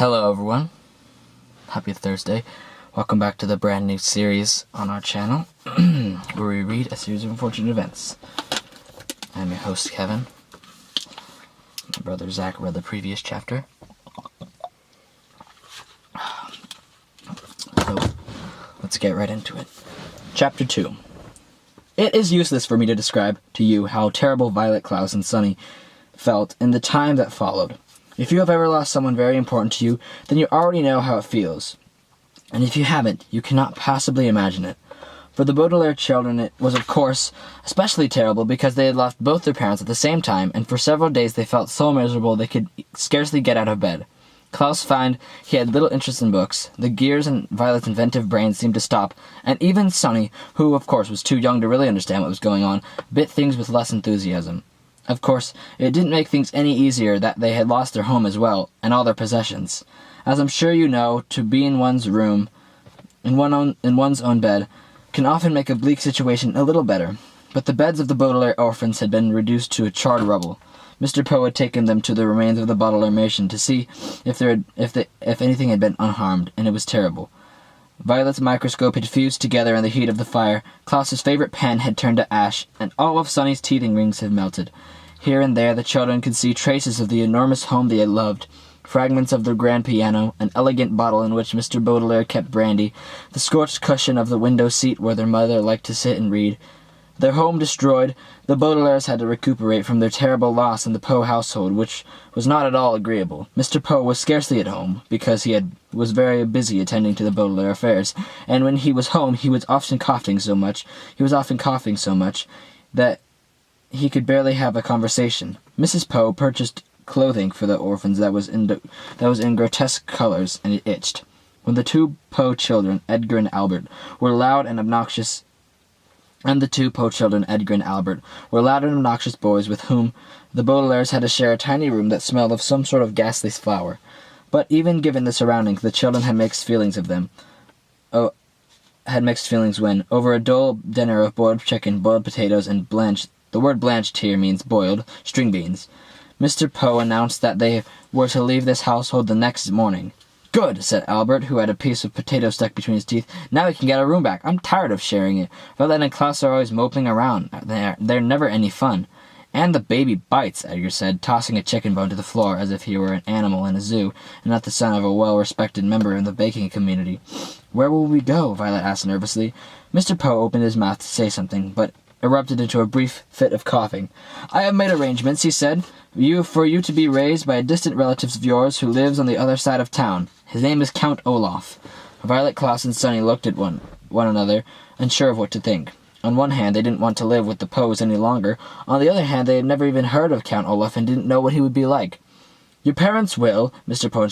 Hello everyone, happy Thursday. Welcome back to the brand new series on our channel where we read a series of unfortunate events. I'm your host Kevin. My brother Zach read the previous chapter. So let's get right into it. Chapter 2. It is useless for me to describe to you how terrible Violet, Klaus, and Sunny felt in the time that followed. If you have ever lost someone very important to you, then you already know how it feels. And if you haven't, you cannot possibly imagine it. For the Baudelaire children, it was, of course, especially terrible because they had lost both their parents at the same time, and for several days they felt so miserable they could scarcely get out of bed. Klaus found he had little interest in books. The gears in Violet's inventive brain seemed to stop, and even Sunny, who, of course, was too young to really understand what was going on, bit things with less enthusiasm. Of course, it didn't make things any easier that they had lost their home as well, and all their possessions. As I'm sure you know, to be in one's room, in one's own bed, can often make a bleak situation a little better. But the beds of the Baudelaire orphans had been reduced to a charred rubble. Mr. Poe had taken them to the remains of the Baudelaire mansion to see if anything had been unharmed, and it was terrible. Violet's microscope had fused together in the heat of the fire, Klaus's favorite pen had turned to ash, and all of Sunny's teething rings had melted. Here and there the children could see traces of the enormous home they had loved, fragments of their grand piano, an elegant bottle in which Mr. Baudelaire kept brandy, the scorched cushion of the window seat where their mother liked to sit and read. Their home destroyed, the Baudelaires had to recuperate from their terrible loss in the Poe household, which was not at all agreeable. Mr. Poe was scarcely at home, because was very busy attending to the Baudelaire affairs, and when he was home he was often coughing so much that he could barely have a conversation. Mrs. Poe purchased clothing for the orphans that was in grotesque colors, and it itched. When the two Poe children, Edgar and Albert, were loud and obnoxious boys with whom the Baudelaires had to share a tiny room that smelled of some sort of ghastly flower. But even given the surroundings, the children had mixed feelings when, over a dull dinner of boiled chicken, boiled potatoes, and the word blanched here means boiled, string beans, Mr. Poe announced that they were to leave this household the next morning. "Good," said Albert, who had a piece of potato stuck between his teeth. "Now we can get our room back. I'm tired of sharing it. Violet and Klaus are always moping around. They're never any fun." "And the baby bites," Edgar said, tossing a chicken bone to the floor as if he were an animal in a zoo, and not the son of a well-respected member of the baking community. "Where will we go?" Violet asked nervously. Mr. Poe opened his mouth to say something, but erupted into a brief fit of coughing. "I have made arrangements," he said, for you to be raised by a distant relative of yours who lives on the other side of town. His name is Count Olaf." Violet, Klaus, and Sunny looked at one another, unsure of what to think. On one hand, they didn't want to live with the Poes any longer. On the other hand, they had never even heard of Count Olaf and didn't know what he would be like. "Your parents will," Mr. Poe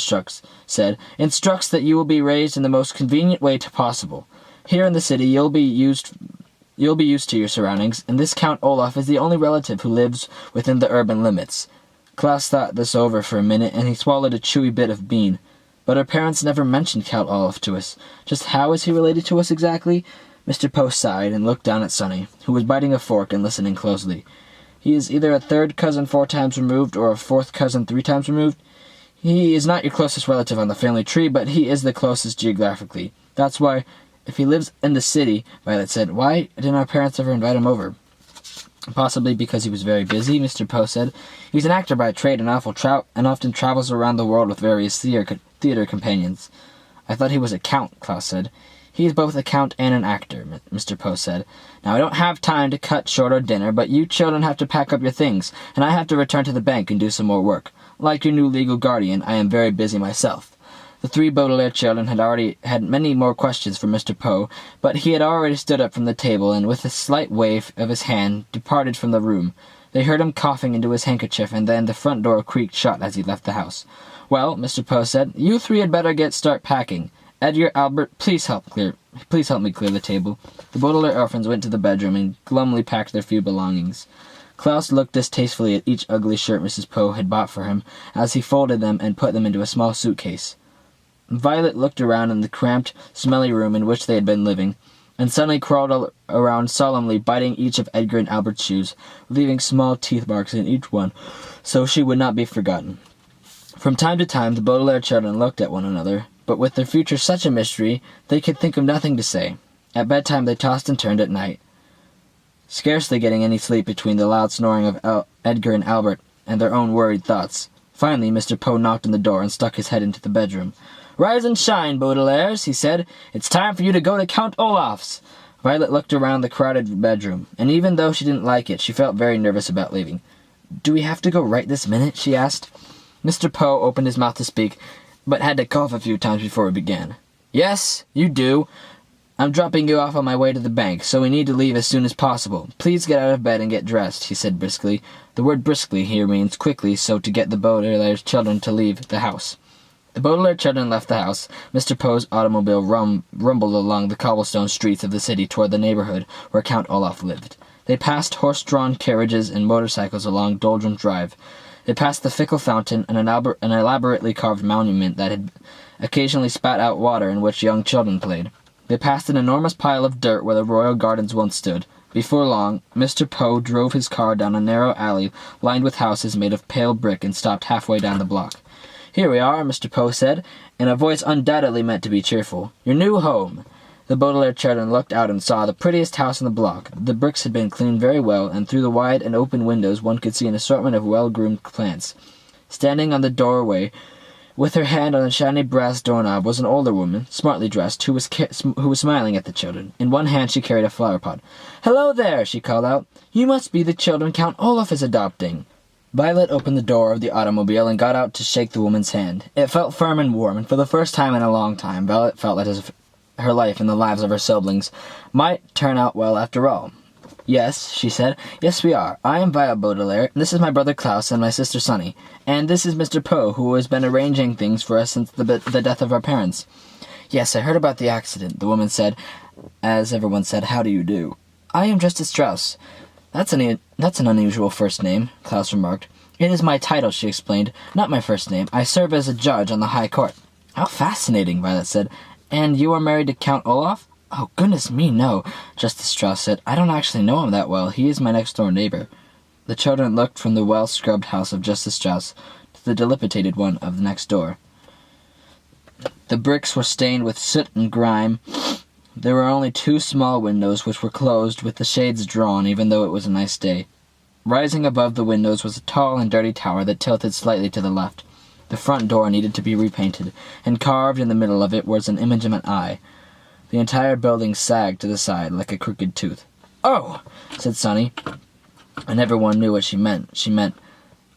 instructs that you will be raised in the most convenient way possible. Here in the city, you'll be used to your surroundings, and this Count Olaf is the only relative who lives within the urban limits. Klaus thought this over for a minute, and he swallowed a chewy bit of bean. "But our parents never mentioned Count Olaf to us. Just how is he related to us exactly?" Mr. Poe sighed and looked down at Sunny, who was biting a fork and listening closely. "He is either a third cousin 4 times removed, or a fourth cousin 3 times removed. He is not your closest relative on the family tree, but he is the closest geographically. That's why, if he lives in the city," Violet said, "why didn't our parents ever invite him over?" "Possibly because he was very busy," Mr. Poe said. "He's an actor by trade and often travels around the world with various theater companions." "I thought he was a count," Klaus said. "He is both a count and an actor," Mr. Poe said. "Now, I don't have time to cut short our dinner, but you children have to pack up your things, and I have to return to the bank and do some more work. Like your new legal guardian, I am very busy myself." The 3 Baudelaire children had already had many more questions for Mr. Poe, but he had already stood up from the table and, with a slight wave of his hand, departed from the room. They heard him coughing into his handkerchief, and then the front door creaked shut as he left the house. "Well," Mr. Poe said, "you 3 had better start packing. Edgar, Albert, please help me clear the table." The Baudelaire orphans went to the bedroom and glumly packed their few belongings. Klaus looked distastefully at each ugly shirt Mrs. Poe had bought for him as he folded them and put them into a small suitcase. Violet looked around in the cramped, smelly room in which they had been living, and suddenly crawled around solemnly, biting each of Edgar and Albert's shoes, leaving small teeth marks in each one, so she would not be forgotten. From time to time, the Baudelaire children looked at one another, but with their future such a mystery, they could think of nothing to say. At bedtime they tossed and turned at night, scarcely getting any sleep between the loud snoring of Edgar and Albert and their own worried thoughts. Finally, Mr. Poe knocked on the door and stuck his head into the bedroom. "Rise and shine, Baudelaires," he said. "It's time for you to go to Count Olaf's." Violet looked around the crowded bedroom, and even though she didn't like it, she felt very nervous about leaving. "Do we have to go right this minute?" she asked. Mr. Poe opened his mouth to speak, but had to cough a few times before he began. "Yes, you do. I'm dropping you off on my way to the bank, so we need to leave as soon as possible. Please get out of bed and get dressed," he said briskly. The word briskly here means quickly, so to get the Baudelaire children to leave the house. The Baudelaire children left the house. Mr. Poe's automobile rumbled along the cobblestone streets of the city toward the neighborhood where Count Olaf lived. They passed horse-drawn carriages and motorcycles along Doldrum Drive. They passed the Fickle Fountain and an elaborately carved monument that had occasionally spat out water in which young children played. They passed an enormous pile of dirt where the royal gardens once stood. Before long, Mr. Poe drove his car down a narrow alley lined with houses made of pale brick and stopped halfway down the block. "Here we are," Mr. Poe said, in a voice undoubtedly meant to be cheerful. "Your new home." The Baudelaire children looked out and saw the prettiest house in the block. The bricks had been cleaned very well, and through the wide and open windows one could see an assortment of well-groomed plants. Standing on the doorway, with her hand on a shiny brass doorknob, was an older woman, smartly dressed, who was smiling at the children. In one hand she carried a flower pot. "Hello there," she called out. "You must be the children Count Olaf is adopting." Violet opened the door of the automobile and got out to shake the woman's hand. It felt firm and warm, and for the first time in a long time, Violet felt as if her life and the lives of her siblings might turn out well after all. "Yes," she said. "Yes, we are. I am Violet Baudelaire, and this is my brother Klaus and my sister Sunny. And this is Mr. Poe, who has been arranging things for us since the death of our parents." "Yes, I heard about the accident," the woman said, as everyone said, "How do you do?" "I am Justice Strauss." That's an unusual first name," Klaus remarked. "It is my title," she explained, "not my first name. I serve as a judge on the High Court." "How fascinating," Violet said. "And you are married to Count Olaf?" "Oh, goodness me, no," Justice Strauss said. "I don't actually know him that well. He is my next-door neighbor." The children looked from the well-scrubbed house of Justice Strauss to the dilapidated one of the next door. The bricks were stained with soot and grime. There were only 2 small windows, which were closed with the shades drawn, even though it was a nice day. Rising above the windows was a tall and dirty tower that tilted slightly to the left. The front door needed to be repainted, and carved in the middle of it was an image of an eye. The entire building sagged to the side like a crooked tooth. "Oh!" said Sunny, and everyone knew what she meant. She meant,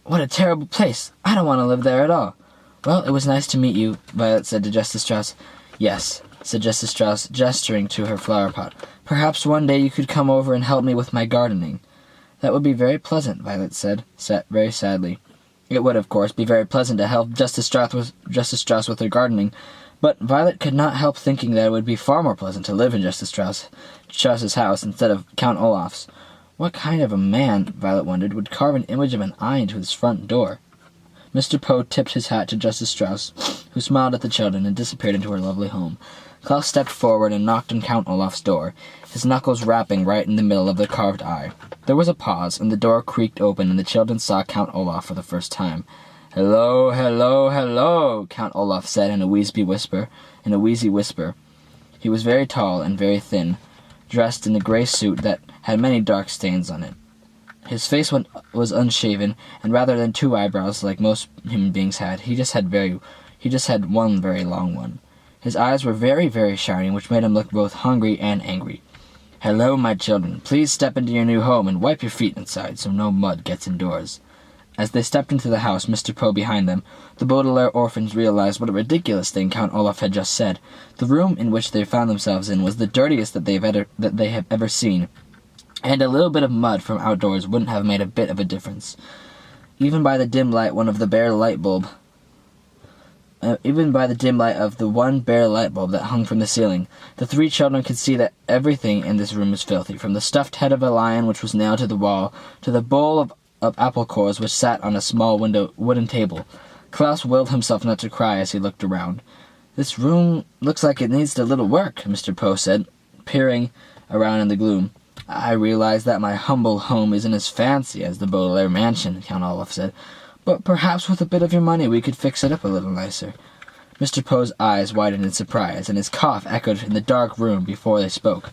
"What a terrible place! I don't want to live there at all." "Well, it was nice to meet you," Violet said to Justice Strauss. "Yes," said Justice Strauss, gesturing to her flower pot. "Perhaps one day you could come over and help me with my gardening." "That would be very pleasant," Violet said, very sadly. It would, of course, be very pleasant to help Justice Strauss with her gardening, but Violet could not help thinking that it would be far more pleasant to live in Justice Strauss's house instead of Count Olaf's. What kind of a man, Violet wondered, would carve an image of an eye into his front door? Mr. Poe tipped his hat to Justice Strauss, who smiled at the children and disappeared into her lovely home. Klaus stepped forward and knocked on Count Olaf's door, his knuckles rapping right in the middle of the carved eye. There was a pause, and the door creaked open, and the children saw Count Olaf for the first time. "Hello, hello, hello," Count Olaf said in a wheezy whisper. He was very tall and very thin, dressed in a gray suit that had many dark stains on it. His face was unshaven, and rather than 2 eyebrows like most human beings had, he just had one very long one. His eyes were very, very shiny, which made him look both hungry and angry. "Hello, my children. Please step into your new home and wipe your feet inside so no mud gets indoors." As they stepped into the house, Mr. Poe behind them, the Baudelaire orphans realized what a ridiculous thing Count Olaf had just said. The room in which they found themselves in was the dirtiest that they have ever seen, and a little bit of mud from outdoors wouldn't have made a bit of a difference. Even by the dim light of the one bare light bulb that hung from the ceiling, the 3 children could see that everything in this room was filthy, from the stuffed head of a lion which was nailed to the wall, to the bowl of apple cores which sat on a small wooden table. Klaus willed himself not to cry as he looked around. "This room looks like it needs a little work," Mr. Poe said, peering around in the gloom. "I realize that my humble home isn't as fancy as the Baudelaire mansion," Count Olaf said, But perhaps with a bit of your money we could fix it up a little nicer. Mr. Poe's eyes widened in surprise, and his cough echoed in the dark room before he spoke.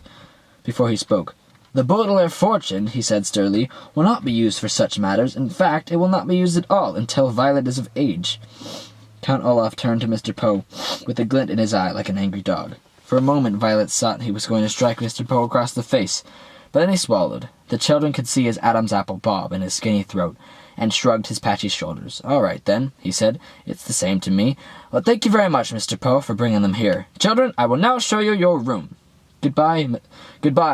"The Baudelaire fortune," he said sturdily, "will not be used for such matters. In fact, it will not be used at all until Violet is of age." Count Olaf turned to Mr. Poe with a glint in his eye like an angry dog. For a moment Violet thought he was going to strike Mr. Poe across the face, but then he swallowed. The children could see his Adam's apple bob in his skinny throat, and shrugged his patchy shoulders. "All right, then," he said. "It's the same to me. Well, thank you very much, Mr. Poe, for bringing them here. Children, I will now show you your room." Goodbye,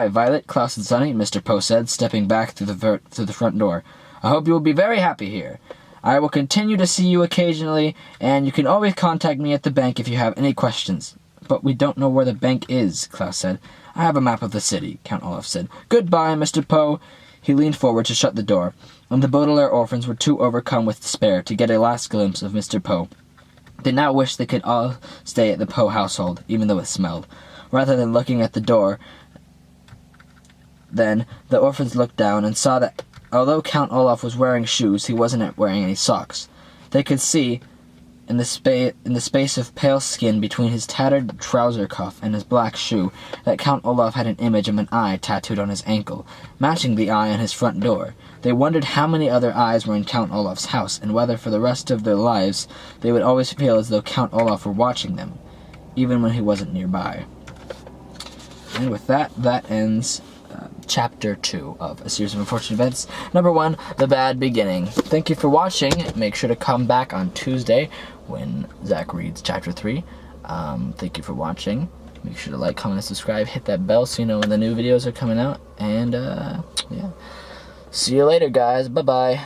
Violet, Klaus and Sonny," Mr. Poe said, stepping back through the front door. "I hope you will be very happy here. I will continue to see you occasionally, and you can always contact me at the bank if you have any questions." "But we don't know where the bank is," Klaus said. "I have a map of the city," Count Olaf said. "Goodbye, Mr. Poe." He leaned forward to shut the door, and the Baudelaire orphans were too overcome with despair to get a last glimpse of Mr. Poe. They now wished they could all stay at the Poe household, even though it smelled. Rather than looking at the door, then the orphans looked down and saw that although Count Olaf was wearing shoes, he wasn't wearing any socks. They could see, in the space of pale skin between his tattered trouser cuff and his black shoe, that Count Olaf had an image of an eye tattooed on his ankle, matching the eye on his front door. They wondered how many other eyes were in Count Olaf's house, and whether for the rest of their lives they would always feel as though Count Olaf were watching them, even when he wasn't nearby. And with that, that ends Chapter 2 of a series of unfortunate events. Number 1, The Bad Beginning. Thank you for watching. Make sure to come back on Tuesday when Zach reads Chapter 3. Thank you for watching. Make sure to like, comment, and subscribe. Hit that bell so you know when the new videos are coming out. And, yeah. See you later, guys. Bye-bye.